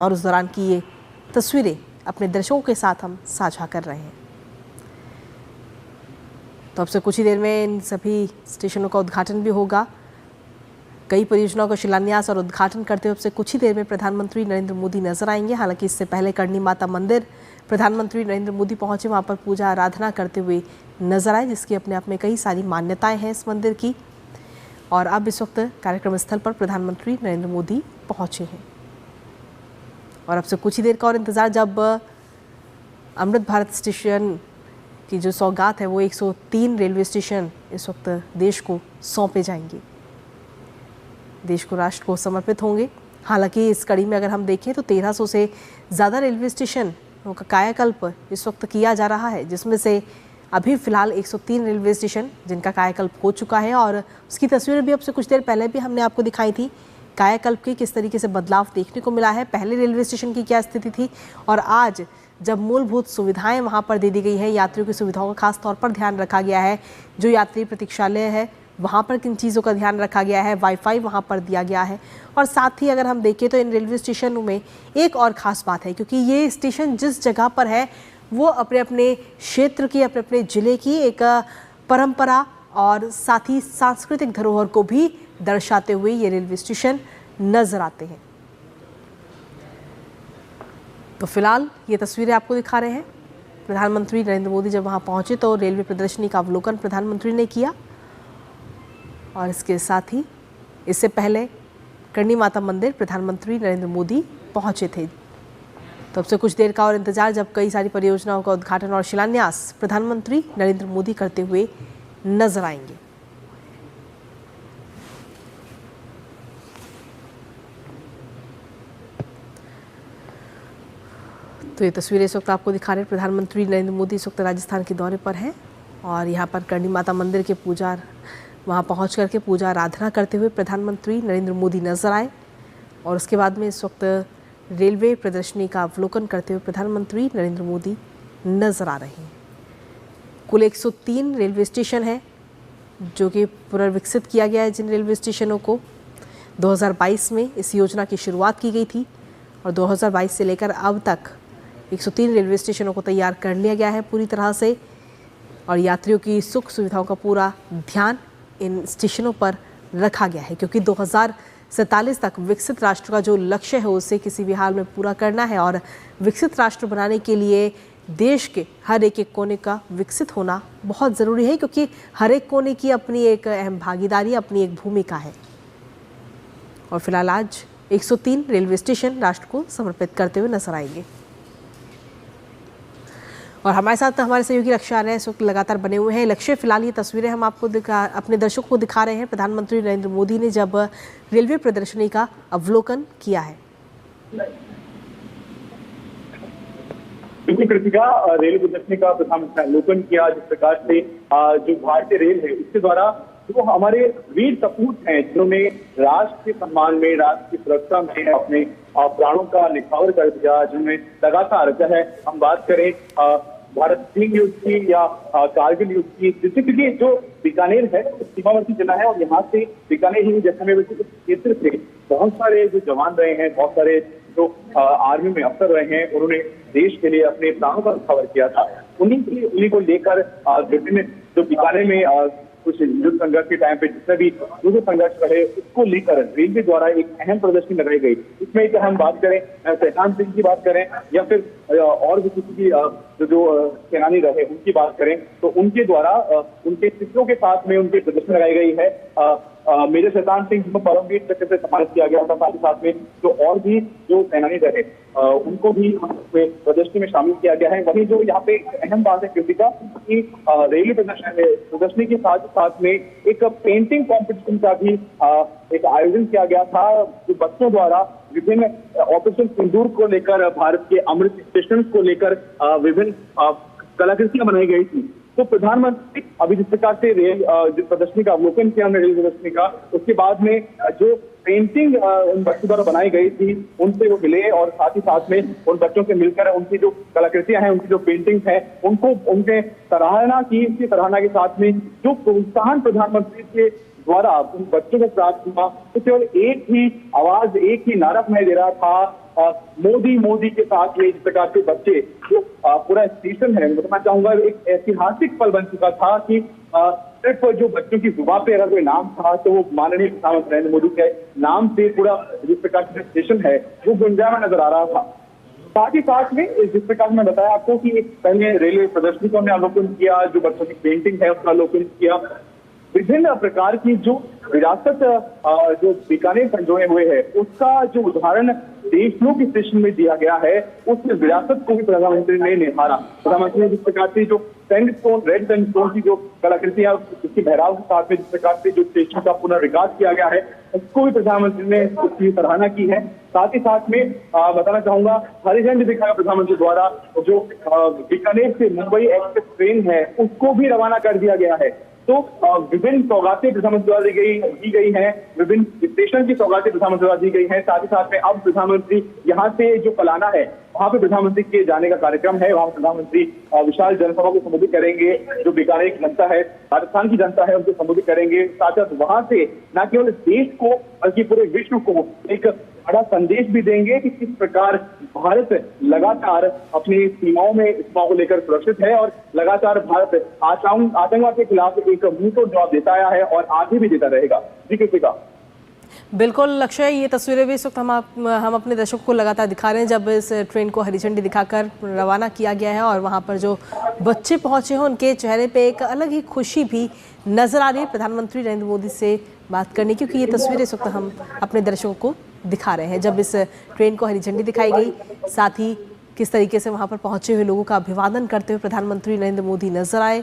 और उस दौरान की ये तस्वीरें अपने दर्शकों के साथ हम साझा कर रहे हैं। तो अब से कुछ ही देर में इन सभी स्टेशनों का उद्घाटन भी होगा। कई परियोजनाओं का शिलान्यास और उद्घाटन करते हुए अब से कुछ ही देर में प्रधानमंत्री नरेंद्र मोदी नजर आएंगे। हालांकि इससे पहले करणी माता मंदिर प्रधानमंत्री नरेंद्र मोदी पहुंचे, वहां पर पूजा आराधना करते हुए नजर आए, जिसकी अपने आप में कई सारी मान्यताएं हैं इस मंदिर की। और अब इस वक्त कार्यक्रम स्थल पर प्रधानमंत्री नरेंद्र मोदी पहुंचे हैं और अब से कुछ ही देर का और इंतज़ार, जब अमृत भारत स्टेशन की जो सौगात है वो 103 रेलवे स्टेशन इस वक्त देश को सौंपे जाएंगे, देश को, राष्ट्र को समर्पित होंगे। हालांकि इस कड़ी में अगर हम देखें तो 1300 से ज़्यादा रेलवे स्टेशन का कायाकल्प इस वक्त किया जा रहा है, जिसमें से अभी फ़िलहाल 103 रेलवे स्टेशन जिनका कायाकल्प हो चुका है। और उसकी तस्वीरें भी अब से कुछ देर पहले भी हमने आपको दिखाई थी, कायाकल्प की किस तरीके से बदलाव देखने को मिला है। पहले रेलवे स्टेशन की क्या स्थिति थी और आज जब मूलभूत सुविधाएं वहां पर दे दी गई है, यात्रियों की सुविधाओं का खास तौर पर ध्यान रखा गया है। जो यात्री प्रतीक्षालय है वहां पर किन चीज़ों का ध्यान रखा गया है, वाईफाई वहां पर दिया गया है। और साथ ही अगर हम देखें तो इन रेलवे स्टेशनों में एक और ख़ास बात है, क्योंकि ये स्टेशन जिस जगह पर है वो अपने अपने क्षेत्र की, अपने अपने ज़िले की एक परंपरा और साथ ही सांस्कृतिक धरोहर को भी दर्शाते हुए ये रेलवे स्टेशन नजर आते हैं। तो फिलहाल ये तस्वीरें आपको दिखा रहे हैं। प्रधानमंत्री नरेंद्र मोदी जब वहां पहुंचे तो रेलवे प्रदर्शनी का अवलोकन प्रधानमंत्री ने किया और इसके साथ ही इससे पहले करणी माता मंदिर प्रधानमंत्री नरेंद्र मोदी पहुंचे थे। तो अब से कुछ देर का और इंतजार, जब कई सारी परियोजनाओं का उद्घाटन और शिलान्यास प्रधानमंत्री नरेंद्र मोदी करते हुए नजर आएंगे। तो ये तस्वीरें इस वक्त आपको दिखा रहे हैं। प्रधानमंत्री नरेंद्र मोदी इस वक्त राजस्थान के दौरे पर हैं और यहाँ पर करणी माता मंदिर के वहाँ पहुँच करके पूजा आराधना करते हुए प्रधानमंत्री नरेंद्र मोदी नजर आए और उसके बाद में इस वक्त रेलवे प्रदर्शनी का अवलोकन करते हुए प्रधानमंत्री नरेंद्र मोदी नजर आ रहे हैं। कुल 103 रेलवे स्टेशन हैं जो कि पुनर्विकसित किया गया है। जिन रेलवे स्टेशनों को 2022 में इस योजना की शुरुआत की गई थी और 2022 से लेकर अब तक 103 रेलवे स्टेशनों को तैयार कर लिया गया है पूरी तरह से और यात्रियों की सुख सुविधाओं का पूरा ध्यान इन स्टेशनों पर रखा गया है, क्योंकि 2047 तक विकसित राष्ट्र का जो लक्ष्य है उसे किसी भी हाल में पूरा करना है। और विकसित राष्ट्र बनाने के लिए देश के हर एक कोने का विकसित होना बहुत ज़रूरी है, क्योंकि हर एक कोने की अपनी एक अहम भागीदारी, अपनी एक भूमिका है। और फिलहाल आज 103 रेलवे स्टेशन राष्ट्र को समर्पित करते हुए नजर आएंगे। और हमारे साथ हमारे सहयोगी लक्ष्य आ रहे हैं, इस वक्त लगातार बने हुए हैं। लक्ष्य, फिलहाल ये तस्वीरें हम आपको अपने दर्शकों को दिखा रहे हैं। प्रधानमंत्री नरेंद्र मोदी ने जब रेलवे प्रदर्शनी का अवलोकन किया है। बिल्कुल कृतिका, रेलवे प्रदर्शनी का प्रधानमंत्री अवलोकन किया। जिस प्रकार से जो भारतीय रेल है उसके द्वारा जो हमारे वीर सपूत हैं जिन्होंने राष्ट्र के सम्मान में, राष्ट्र की सुरक्षा में अपने प्राणों का निछावर कर दिया, जिन्होंने लगातार, चाहे हम बात करें भारत सिंह युद्ध की या कारगिल युद्ध की, जिससे क्योंकि जो बीकानेर है सीमावर्ती जिला है और यहाँ से बीकानेर ही जैसलमेर क्षेत्र से बहुत सारे जो जवान रहे हैं, बहुत सारे जो आर्मी में अफसर रहे हैं, उन्होंने देश के लिए अपने प्राणों का निछावर किया था। उन्हीं को लेकर विभिन्न जो बीकानेर में कुछ युद्ध संघर्ष के टाइम पे जितने भी युद्ध संघर्ष रहे उसको लेकर रेलवे द्वारा एक अहम प्रदर्शनी लगाई गई। इसमें चाहे हम बात करें शैतान सिंह की बात करें या फिर और भी किसी की जो सेनानी रहे उनकी बात करें, तो उनके द्वारा उनके चित्रों के साथ में उनकी प्रदर्शनी लगाई गई है। मेजर शैतान सिंह को परमवीर चक्र से सम्मानित किया गया था। साथ ही साथ में जो और भी जो सेनानी रहे उनको भी प्रदर्शनी में शामिल किया गया है। वहीं जो यहाँ पे अहम बात है कृतिका कि रेलवे प्रदर्शनी के साथ साथ में एक पेंटिंग कॉम्पिटिशन का भी एक आयोजन किया गया था, जो बच्चों द्वारा विभिन्न ऑपरेशन सिंदूर को लेकर, भारत के अमृत स्टेशन को लेकर विभिन्न कलाकृतियां बनाई गई थी। तो प्रधानमंत्री अभी जिस प्रकार से रेल प्रदर्शनी का अवलोकन किया हमने रेल प्रदर्शनी का, उसके बाद में जो पेंटिंग उन बच्चों द्वारा बनाई गई थी उनसे वो मिले और साथ ही साथ में उन बच्चों से मिलकर उनकी जो कलाकृतियां हैं, उनकी जो पेंटिंग्स हैं, उनको उनके सराहना की। इसकी सराहना के साथ में जो प्रोत्साहन प्रधानमंत्री के द्वारा उन बच्चों को प्राप्त हुआ, तो केवल एक ही आवाज, एक ही नारा सुनाई दे रहा था मोदी के साथ में जिस प्रकार से बच्चे जो पूरा स्टेशन है, मैं चाहूंगा एक ऐतिहासिक पल बन चुका था कि सिर्फ जो बच्चों की जुबान पे अगर कोई नाम था तो वो माननीय प्रधानमंत्री नरेंद्र मोदी के नाम से पूरा जिस प्रकार से स्टेशन है वो गुंजायमान नजर आ रहा था। साथ ही साथ में जिस प्रकार मैं बताया आपको कि एक पहले रेलवे प्रदर्शनी को हमने अवलोकन किया, जो बच्चों की पेंटिंग है उसका अवलोकन किया, विभिन्न प्रकार की जो विरासत जो बीकानेर संजोए हुए है उसका जो उदाहरण देशनोक स्टेशन में दिया गया है, उस विरासत को भी प्रधानमंत्री ने निहारा। प्रधानमंत्री ने जिस प्रकार से जो सैंडस्टोन, रेड सैंडस्टोन की जो कलाकृति है उसकी बहराव के साथ में जिस प्रकार से जो स्टेशन का पुनर्विकास किया गया है उसको भी प्रधानमंत्री ने उसकी सराहना की है। साथ ही साथ में बताना चाहूंगा हरी झंडी दिखाया प्रधानमंत्री द्वारा, जो बीकानेर से मुंबई एक्सप्रेस ट्रेन है उसको भी रवाना कर दिया गया है। तो विभिन्न सौगातें प्रधानमंत्री द्वारा दी गई हैं, विभिन्न स्टेशन की सौगातें प्रधानमंत्री द्वारा दी गई हैं। साथ ही साथ में अब प्रधानमंत्री यहाँ से जो पलाना है वहां पे प्रधानमंत्री के जाने का कार्यक्रम है, वहां प्रधानमंत्री विशाल जनसभा को संबोधित करेंगे। जो बीकानेर की जनता है, राजस्थान की जनता है, उनको संबोधित करेंगे। साथ साथ वहां से न केवल देश को बल्कि पूरे विश्व को एक बड़ा संदेश भी देंगे कि किस प्रकार भारत लगातार अपनी सीमाओं में को लेकर सुरक्षित है और लगातार भारत आतंकवाद के खिलाफ एक मुंहतोड़ जवाब देता आया है और आगे भी देता रहेगा। जी कृतिका। बिल्कुल लक्ष्य, ये तस्वीरें भी इस वक्त हम अपने दर्शकों को लगातार दिखा रहे हैं जब इस ट्रेन को हरी झंडी दिखाकर रवाना किया गया है और वहां पर जो बच्चे पहुंचे हैं उनके चेहरे पे एक अलग ही खुशी भी नजर आ रही है प्रधानमंत्री नरेंद्र मोदी से बात करने की, क्योंकि ये तस्वीरें इस वक्त हम अपने दर्शकों को दिखा रहे हैं जब इस ट्रेन को हरी झंडी दिखाई गई। साथ ही किस तरीके से वहां पर पहुंचे हुए लोगों का अभिवादन करते हुए प्रधानमंत्री नरेंद्र मोदी नजर आए,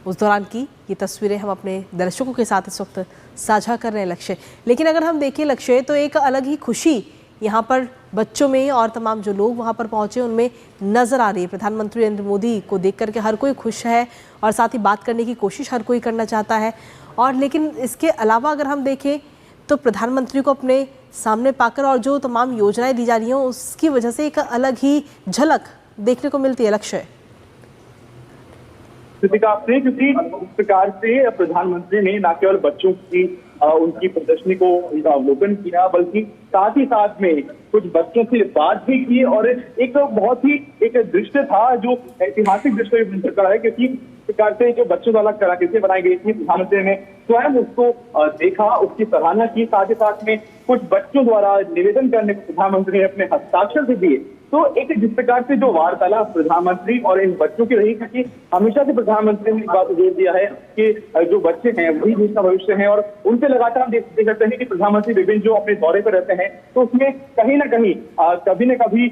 उस दौरान की ये तस्वीरें हम अपने दर्शकों के साथ इस वक्त साझा कर रहे हैं लक्ष्य। लेकिन अगर हम देखें लक्ष्य तो एक अलग ही खुशी यहाँ पर बच्चों में और तमाम जो लोग वहाँ पर पहुँचे उनमें नज़र आ रही है। प्रधानमंत्री नरेंद्र मोदी को देख करके हर कोई खुश है और साथ ही बात करने की कोशिश हर कोई करना चाहता है। और लेकिन इसके अलावा अगर हम देखें तो प्रधानमंत्री को अपने सामने पाकर और जो तमाम योजनाएं दी जा रही हैं उसकी वजह से एक अलग ही झलक देखने को मिलती है लक्ष्य। क्योंकि इस प्रकार से प्रधानमंत्री ने न केवल बच्चों की उनकी प्रदर्शनी को अवलोकन किया बल्कि साथ ही साथ में कुछ बच्चों से बात भी की और एक बहुत ही एक दृश्य था जो ऐतिहासिक दृश्य बन चुका है, क्योंकि प्रकार से जो बच्चों द्वारा कलाकृतियां बनाई गई थी प्रधानमंत्री ने स्वयं उसको देखा, उसकी सराहना की। साथ ही साथ में कुछ बच्चों द्वारा निवेदन करने को प्रधानमंत्री ने अपने हस्ताक्षर से दिए। तो एक जिस प्रकार से जो वार्तालाप प्रधानमंत्री और इन बच्चों की रही, क्योंकि हमेशा से प्रधानमंत्री ने इस बात को जोर दिया है कि जो बच्चे हैं वही देश का भविष्य है और उनसे लगातार देख सकते हैं कि प्रधानमंत्री विभिन्न जो अपने दौरे पर रहते हैं तो उसमें कहीं ना कहीं कभी न कभी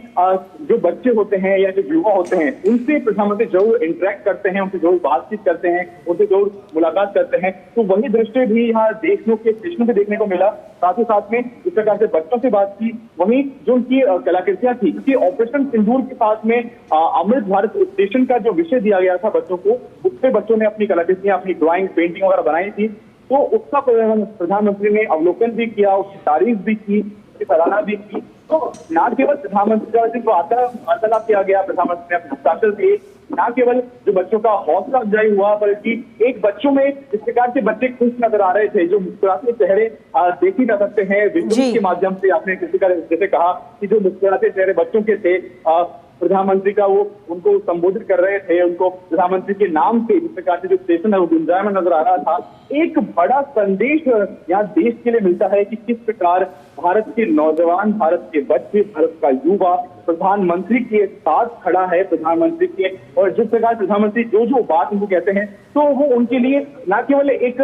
जो बच्चे होते हैं या जो युवा होते हैं उनसे प्रधानमंत्री जरूर इंटरेक्ट करते हैं, उनसे जरूर बातचीत करते हैं, उनसे जरूर मुलाकात करते हैं। तो वही दृश्य भी यहाँ देशनोक के स्टेशन पे देखने को मिला। साथ ही साथ में इस प्रकार से बच्चों से बात की, वहीं जो उनकी कलाकृतियां थी, क्योंकि ऑपरेशन सिंदूर के साथ में अमृत भारत स्टेशन का जो विषय दिया गया था बच्चों को, उस पर बच्चों ने अपनी कलाकृतियां, अपनी ड्राइंग, पेंटिंग वगैरह बनाई थी। तो उसका प्रधानमंत्री ने अवलोकन भी किया, उसकी तारीफ भी की, उसकी सराहना भी की। तो न केवल प्रधानमंत्री जो वार्तालाप किया गया, प्रधानमंत्री ने हस्ताक्षर दिए, न केवल जो बच्चों का हौसला अफजाई हुआ बल्कि एक बच्चों में इस प्रकार से बच्चे खुश नजर आ रहे थे, जो मुस्कुराते चेहरे देखे जा सकते हैं विजुअल के माध्यम से। आपने किसी का जैसे कहा कि जो मुस्कुराते चेहरे बच्चों के थे, प्रधानमंत्री का वो उनको संबोधित कर रहे थे, उनको प्रधानमंत्री के नाम से जिस प्रकार से जो स्टेशन है वो गुंजायमान नजर आ रहा था। एक बड़ा संदेश यहाँ देश के लिए मिलता है कि किस प्रकार भारत के नौजवान, भारत के बच्चे, भारत का युवा प्रधानमंत्री के साथ खड़ा है, प्रधानमंत्री के, और जिस प्रकार प्रधानमंत्री जो बात उनको कहते हैं तो वो उनके लिए न केवल एक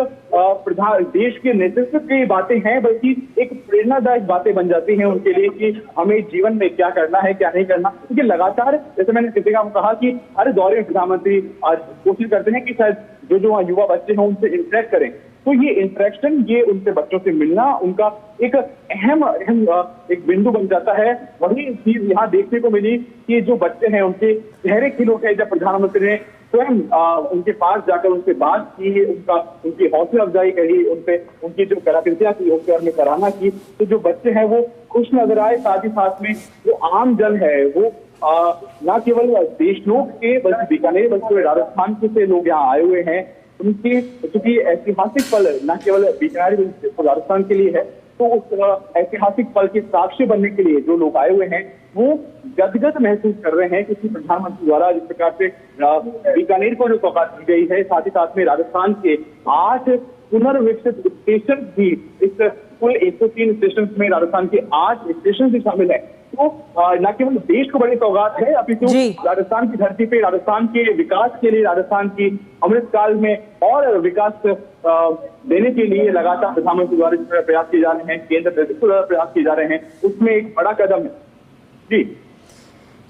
देश के नेतृत्व की बातें हैं बल्कि एक प्रेरणादायक बातें बन जाती हैं उनके लिए कि हमें जीवन में क्या करना है, क्या नहीं करना। क्योंकि लगातार जैसे मैंने किसी का कहा कि हर दौरे में प्रधानमंत्री कोशिश करते हैं कि शायद जो युवा बच्चे हैं उनसे इंटरेक्ट करें। तो ये इंटरेक्शन, ये उनसे बच्चों से मिलना उनका एक अहम एक बिंदु बन जाता है। वही चीज यहाँ देखने को मिली कि जो बच्चे हैं उनके चेहरे खिल उठे जब प्रधानमंत्री ने स्वयं उनके पास जाकर उनसे बात की, उनकी हौसला अफजाई करी, उनकी जो कलाकृतियां थी उसके बारे में सराहना की। तो जो बच्चे हैं वो खुश नजर आए। साथ ही साथ में जो आम जन है वो न केवल देशनोक के बल्कि बीकानेर बल्कि राजस्थान के से लोग यहाँ आए हुए हैं। उनके चूंकि ऐतिहासिक पल न केवल बीकानेर राजस्थान के लिए है तो उस ऐतिहासिक पल के साक्षी बनने के लिए जो लोग आए हुए हैं वो गदगद महसूस कर रहे हैं, क्योंकि प्रधानमंत्री द्वारा जिस प्रकार से बीकानेर को जो सौगात दी गई है, साथ ही साथ में राजस्थान के 8 पुनर्विकसित स्टेशन भी, इस कुल 103 स्टेशन में राजस्थान के 8 स्टेशन भी शामिल है। तो न केवल देश को बड़ी सौगात है, अपितु राजस्थान की धरती पे राजस्थान के विकास के लिए, राजस्थान की अमृतकाल में और विकास देने के लिए लगातार प्रधानमंत्री द्वारा प्रयास किए जा रहे हैं, केंद्र नेतृत्व द्वारा प्रयास किए जा रहे हैं, उसमें एक बड़ा कदम है जी।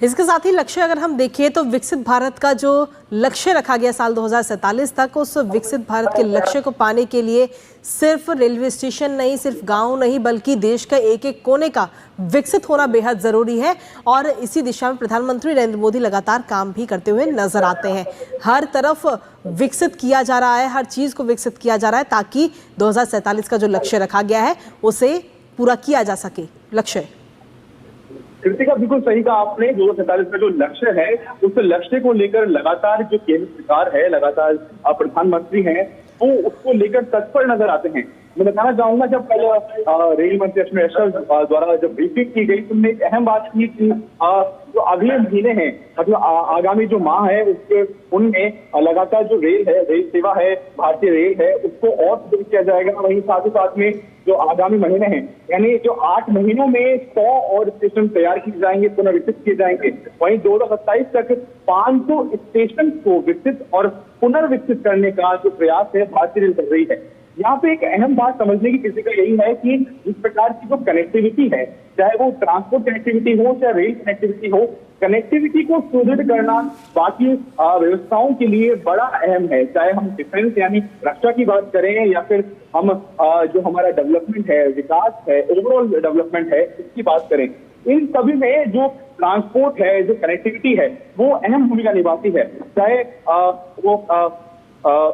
इसके साथ ही लक्ष्य अगर हम देखें तो विकसित भारत का जो लक्ष्य रखा गया साल 2047 तक, उस विकसित भारत के लक्ष्य को पाने के लिए सिर्फ रेलवे स्टेशन नहीं, सिर्फ गांव नहीं, बल्कि देश का एक एक कोने का विकसित होना बेहद जरूरी है। और इसी दिशा में प्रधानमंत्री नरेंद्र मोदी लगातार काम भी करते हुए नजर आते हैं। हर तरफ विकसित किया जा रहा है, हर चीज को विकसित किया जा रहा है ताकि 2047 का जो लक्ष्य रखा गया है उसे पूरा किया जा सके। लक्ष्य कृतिका, बिल्कुल सही कहा आपने। 2047 का जो लक्ष्य है, उस लक्ष्य को लेकर लगातार जो केंद्र सरकार है, लगातार प्रधानमंत्री हैं, वो उसको लेकर तत्पर नजर आते हैं। मैं बताना चाहूंगा, जब कल रेल मंत्री अश्विनी वैष्णव द्वारा जब ब्रीफिंग की गई, तुमने एक अहम बात की कि जो अगले महीने हैं, मतलब आगामी जो माह है, उसके उनमें लगातार जो रेल सेवा है, भारतीय रेल है, उसको और सुदृढ़ किया जाएगा। वहीं साथ ही साथ में जो आगामी महीने हैं, यानी जो 8 महीनों में 100 और स्टेशन तैयार किए जाएंगे, पुनर्विकसित किए जाएंगे। वहीं 2027 तक 500 स्टेशन को विकसित और पुनर्विकसित करने का जो प्रयास है भारतीय रेल कर रही है। यहाँ पे एक अहम बात समझने की किसी का यही है कि इस प्रकार की जो कनेक्टिविटी है, चाहे वो ट्रांसपोर्ट कनेक्टिविटी हो, चाहे रेल कनेक्टिविटी हो, कनेक्टिविटी को सुदृढ़ करना बाकी व्यवस्थाओं के लिए बड़ा अहम है। चाहे हम डिफेंस यानी रक्षा की बात करें, या फिर हम जो हमारा डेवलपमेंट है, विकास है, ओवरऑल डेवलपमेंट है, इसकी बात करें, इन सभी में जो ट्रांसपोर्ट है, जो कनेक्टिविटी है, वो अहम भूमिका निभाती है। चाहे वो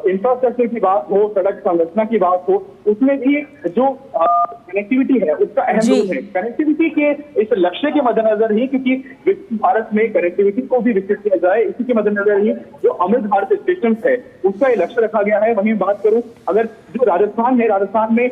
इंफ्रास्ट्रक्चर की बात हो, सड़क संरचना की बात हो, उसमें भी जो कनेक्टिविटी है उसका अहम रोल है। कनेक्टिविटी के इस लक्ष्य के मद्देनजर ही, क्योंकि विकसित भारत में कनेक्टिविटी को भी विकसित किया जाए, इसी के मद्देनजर ही जो अमृत भारत स्टेशन है उसका ये लक्ष्य रखा गया है। वहीं बात करूं अगर जो राजस्थान है, राजस्थान में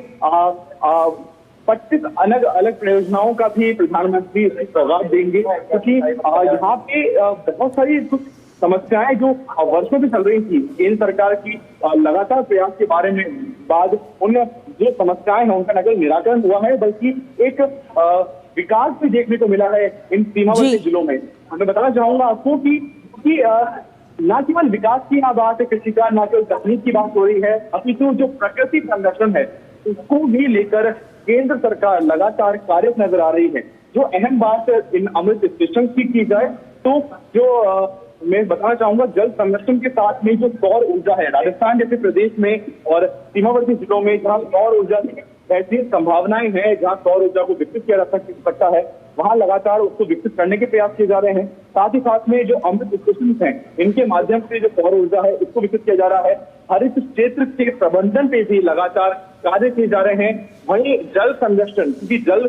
25 अलग अलग परियोजनाओं का भी प्रधानमंत्री सौगात देंगे, क्योंकि यहाँ पे बहुत सारी कुछ समस्याएं जो वर्षों से चल रही थी, केंद्र सरकार की लगातार प्रयास के बारे में बाद उन जो समस्याएं हैं उनका न केवल निराकरण हुआ है, बल्कि एक विकास भी देखने को मिला है इन सीमावर्ती जिलों में। मैं बताना चाहूंगा आपको कि न केवल विकास की यहाँ बात है, कृषि का न केवल तकनीक की बात हो रही है, अपितु जो प्रकृति संरक्षण है उसको भी लेकर केंद्र सरकार लगातार कार्यरत नजर आ रही है। जो अहम बात इन अमृत स्टेशन की जाए तो जो मैं बताना चाहूंगा, जल संरक्षण के साथ में जो सौर ऊर्जा है, राजस्थान जैसे प्रदेश में और सीमावर्ती जिलों में जहाँ सौर ऊर्जा की बेहतरीन संभावनाएं हैं, जहाँ सौर ऊर्जा को विकसित किया जा सकता है, वहां लगातार उसको विकसित करने के प्रयास किए जा रहे हैं। साथ ही साथ में जो अमृत स्टेशन हैं, इनके माध्यम से जो सौर ऊर्जा है उसको विकसित किया जा रहा है। हरित क्षेत्र के प्रबंधन पे भी लगातार कार्य किए जा रहे हैं। वहीं जल संरक्षण, क्योंकि जल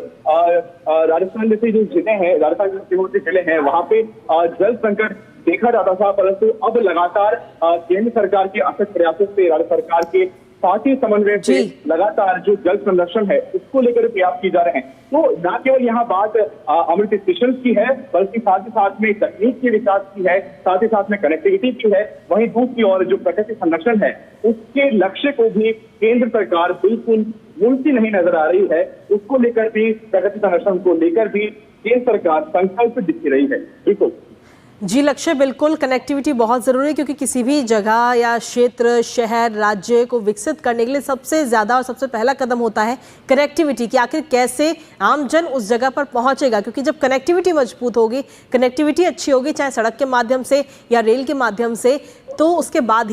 राजस्थान जैसे जो जिले हैं, राजस्थान के सीमावर्ती जिले हैं, वहां पे जल संकट देखा जाता था, परंतु अब लगातार केंद्र सरकार के अथक प्रयासों से, राज्य सरकार के साथ ही समन्वय से लगातार जो जल संरक्षण है उसको लेकर प्रयास किए जा रहे हैं। तो न केवल यहाँ बात अमृत स्टेशन की है, बल्कि साथ ही साथ में तकनीक के विकास की है, साथ ही साथ में कनेक्टिविटी की है। वहीं दूसरी ओर जो प्रकृति संरक्षण है उसके लक्ष्य को भी केंद्र सरकार बिल्कुल मुंशी नहीं नजर आ रही है। उसको लेकर भी, प्रकृति संरक्षण को लेकर भी केंद्र सरकार संकल्प दिख रही है। बिल्कुल जी लक्ष्य, बिल्कुल कनेक्टिविटी बहुत ज़रूरी है, क्योंकि किसी भी जगह या क्षेत्र, शहर, राज्य को विकसित करने के लिए सबसे ज़्यादा और सबसे पहला कदम होता है कनेक्टिविटी कि आखिर कैसे आमजन उस जगह पर पहुंचेगा। क्योंकि जब कनेक्टिविटी मजबूत होगी, कनेक्टिविटी अच्छी होगी, चाहे सड़क के माध्यम से या रेल के माध्यम से, तो उसके बाद ही